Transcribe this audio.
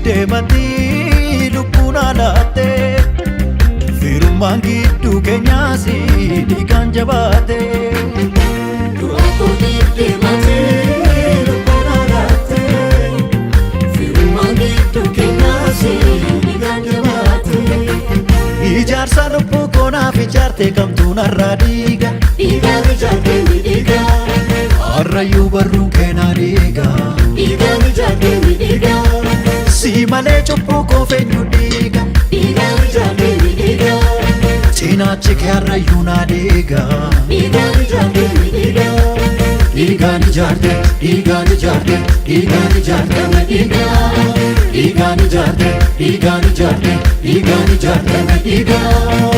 Deemati lubbuun alaate firummaan gidduu keenyaasi dhiigaan jabaate. Deemati lubbuun alaate firummaan gidduu keenyaasi dhiigaan jabaate. Ijaarsa lubbuu koonaaf ijaarte kamtuu narraa dhiiga. Dhiigaan ijaarte ni dhiiga. Harrayyuu barruun keenaa dhiiga. Dhiigaan ijaarte ni dhiiga. Si malee cubbuu koo feenyu dhiiga. Dhiigaan ijaarte ni dhiiga. Cinaachi kee harrayyuu naa dhiiga. Dhiigaan ijaarte ni dhiiga. Dhiigaan ijaarte, dhiigaan ijaarte, dhiigaan ijaarte ni dhiiga. Dhiigaan ijaarte, dhiigaan ijaarte, dhiigaan ijaarte ni dhiiga.